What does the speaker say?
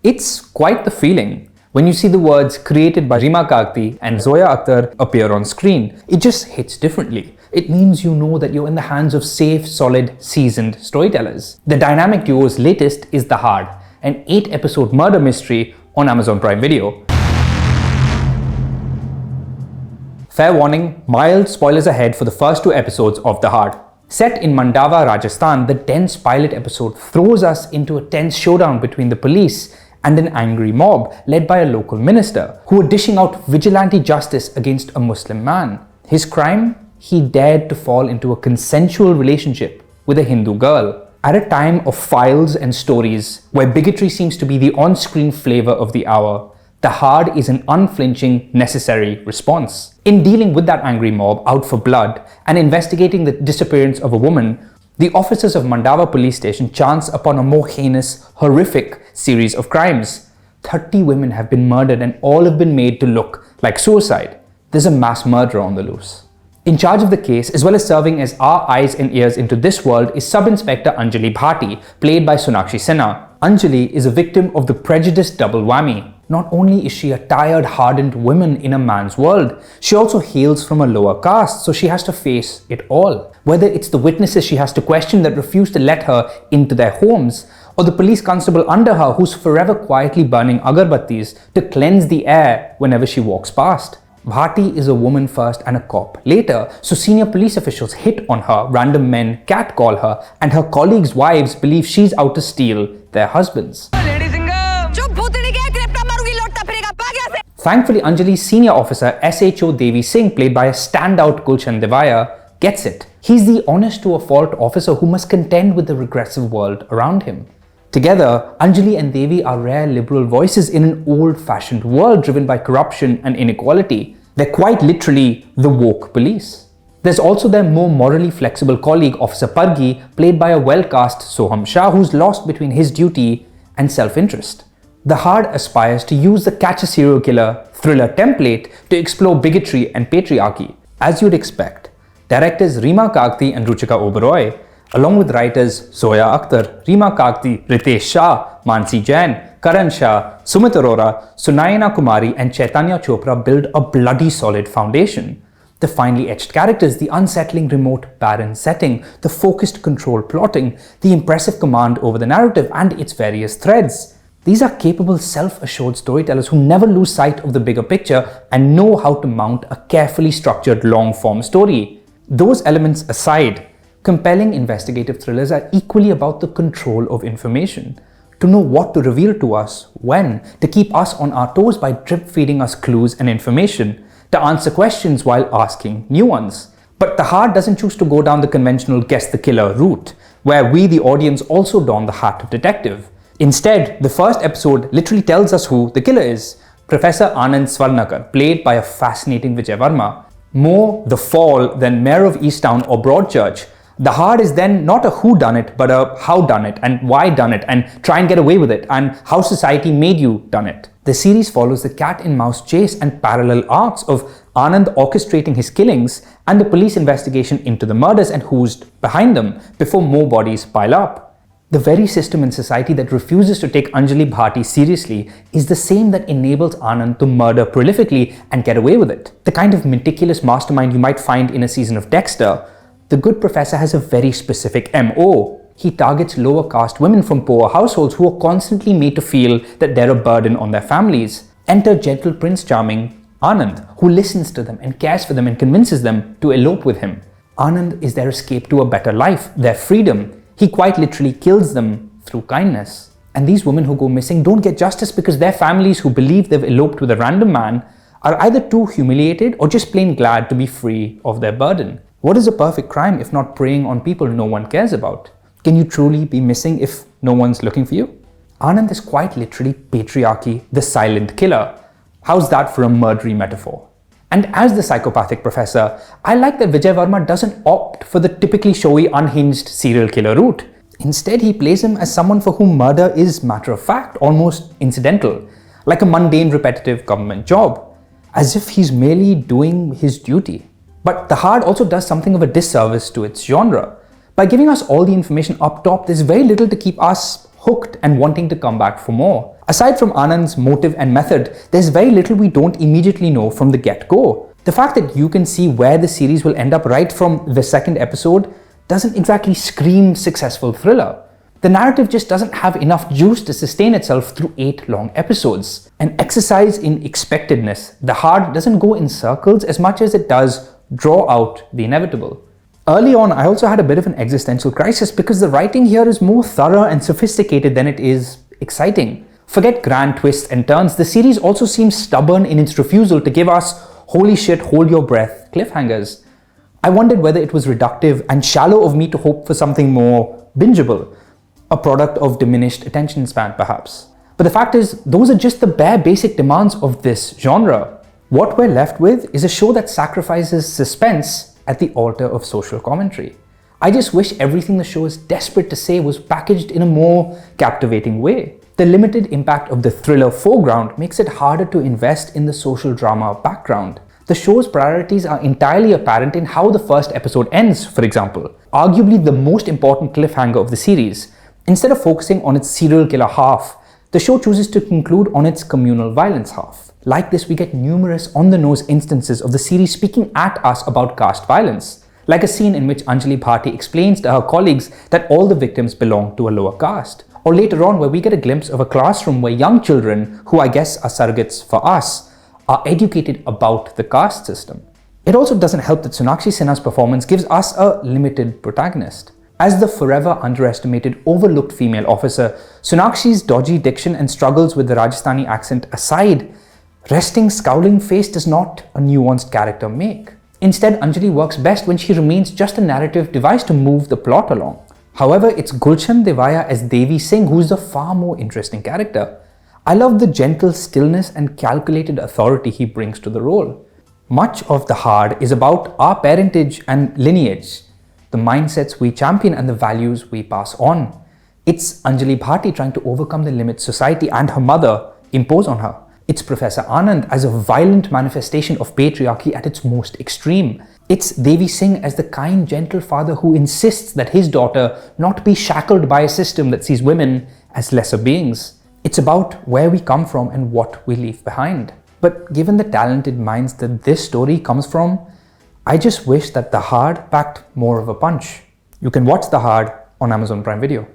It's quite the feeling when you see the words created by Reema Kagti and Zoya Akhtar appear on screen. It just hits differently. It means you know that you're in the hands of safe, solid, seasoned storytellers. The dynamic duo's latest is Dahaad, an 8-episode murder mystery on Amazon Prime Video. Fair warning, mild spoilers ahead for the first 2 episodes of Dahaad. Set in Mandava, Rajasthan, the dense pilot episode throws us into a tense showdown between the police and an angry mob led by a local minister who are dishing out vigilante justice against a Muslim man. His crime? He dared to fall into a consensual relationship with a Hindu girl. At a time of files and stories where bigotry seems to be the on-screen flavor of the hour, Dahaad is an unflinching, necessary response. In dealing with that angry mob out for blood and investigating the disappearance of a woman, the officers of Mandava police station chance upon a more heinous, horrific series of crimes. 30 women have been murdered and all have been made to look like suicide. There's a mass murderer on the loose. In charge of the case, as well as serving as our eyes and ears into this world, is Sub-Inspector Anjali Bhati, played by Sonakshi Sinha. Anjali is a victim of the prejudiced double whammy. Not only is she a tired, hardened woman in a man's world, she also hails from a lower caste, so she has to face it all. Whether it's the witnesses she has to question that refuse to let her into their homes, or the police constable under her who's forever quietly burning agarbattis to cleanse the air whenever she walks past. Bhati is a woman first and a cop later, so senior police officials hit on her, random men catcall her, and her colleagues' wives believe she's out to steal their husbands. Thankfully, Anjali's senior officer SHO Devi Singh, played by a standout Gulshan Devaiah, gets it. He's the honest-to-a-fault officer who must contend with the regressive world around him. Together, Anjali and Devi are rare liberal voices in an old-fashioned world driven by corruption and inequality. They're quite literally the woke police. There's also their more morally flexible colleague, Officer Pargi, played by a well-cast Sohum Shah, who's lost between his duty and self-interest. Dahaad aspires to use the catch a serial killer thriller template to explore bigotry and patriarchy. As you'd expect, directors Reema Kagti and Ruchika Oberoi, along with writers Zoya Akhtar, Reema Kagti, Ritesh Shah, Mansi Jain, Karan Shah, Sumit Arora, Sunayana Kumari and Chaitanya Chopra build a bloody solid foundation. The finely etched characters, the unsettling remote barren setting, the focused control plotting, the impressive command over the narrative and its various threads. These are capable, self-assured storytellers who never lose sight of the bigger picture and know how to mount a carefully structured long-form story. Those elements aside, compelling investigative thrillers are equally about the control of information. To know what to reveal to us, when, to keep us on our toes by drip-feeding us clues and information, to answer questions while asking new ones. But Dahaad doesn't choose to go down the conventional guess the killer route, where we, the audience, also don the hat of detective. Instead, the first episode literally tells us who the killer is. Professor Anand Swarnakar, played by a fascinating Vijay Varma. More The Fall than Mayor of Easttown or Broadchurch, Dahaad is then not a whodunit but a how done it and why done it and try and get away with it and how society made you done it. The series follows the cat and mouse chase and parallel arcs of Anand orchestrating his killings and the police investigation into the murders and who's behind them before more bodies pile up. The very system in society that refuses to take Anjali Bhati seriously is the same that enables Anand to murder prolifically and get away with it. The kind of meticulous mastermind you might find in a season of Dexter, the good professor has a very specific MO. He targets lower caste women from poor households who are constantly made to feel that they're a burden on their families. Enter gentle Prince Charming Anand, who listens to them and cares for them and convinces them to elope with him. Anand is their escape to a better life, their freedom. He quite literally kills them through kindness. And these women who go missing don't get justice because their families who believe they've eloped with a random man are either too humiliated or just plain glad to be free of their burden. What is a perfect crime if not preying on people no one cares about? Can you truly be missing if no one's looking for you? Anand is quite literally patriarchy, the silent killer. How's that for a murdery metaphor? And as the psychopathic professor, I like that Vijay Varma doesn't opt for the typically showy, unhinged serial killer route. Instead, he plays him as someone for whom murder is matter of fact, almost incidental, like a mundane, repetitive government job, as if he's merely doing his duty. But Dahaad also does something of a disservice to its genre. By giving us all the information up top, there's very little to keep us hooked and wanting to come back for more. Aside from Anand's motive and method, there's very little we don't immediately know from the get-go. The fact that you can see where the series will end up right from the second episode doesn't exactly scream successful thriller. The narrative just doesn't have enough juice to sustain itself through 8 long episodes. An exercise in expectedness, Dahaad doesn't go in circles as much as it does draw out the inevitable. Early on, I also had a bit of an existential crisis because the writing here is more thorough and sophisticated than it is exciting. Forget grand twists and turns, the series also seems stubborn in its refusal to give us holy shit, hold your breath cliffhangers. I wondered whether it was reductive and shallow of me to hope for something more bingeable, a product of diminished attention span perhaps. But the fact is, those are just the bare basic demands of this genre. What we're left with is a show that sacrifices suspense at the altar of social commentary. I just wish everything the show is desperate to say was packaged in a more captivating way. The limited impact of the thriller foreground makes it harder to invest in the social drama background. The show's priorities are entirely apparent in how the first episode ends, for example, arguably the most important cliffhanger of the series. Instead of focusing on its serial killer half, the show chooses to conclude on its communal violence half. Like this, we get numerous on-the-nose instances of the series speaking at us about caste violence, like a scene in which Anjali Bhati explains to her colleagues that all the victims belong to a lower caste. Or later on, where we get a glimpse of a classroom where young children, who I guess are surrogates for us, are educated about the caste system. It also doesn't help that Sonakshi Sinha's performance gives us a limited protagonist. As the forever underestimated, overlooked female officer, Sonakshi's dodgy diction and struggles with the Rajasthani accent aside, resting scowling face does not a nuanced character make. Instead, Anjali works best when she remains just a narrative device to move the plot along. However, it's Gulshan Devaiah as Devi Singh who's the far more interesting character. I love the gentle stillness and calculated authority he brings to the role. Much of Dahaad is about our parentage and lineage, the mindsets we champion and the values we pass on. It's Anjali Bhati trying to overcome the limits society and her mother impose on her. It's Professor Anand as a violent manifestation of patriarchy at its most extreme. It's Devi Singh as the kind, gentle father who insists that his daughter not be shackled by a system that sees women as lesser beings. It's about where we come from and what we leave behind. But given the talented minds that this story comes from, I just wish that Dahaad packed more of a punch. You can watch Dahaad on Amazon Prime Video.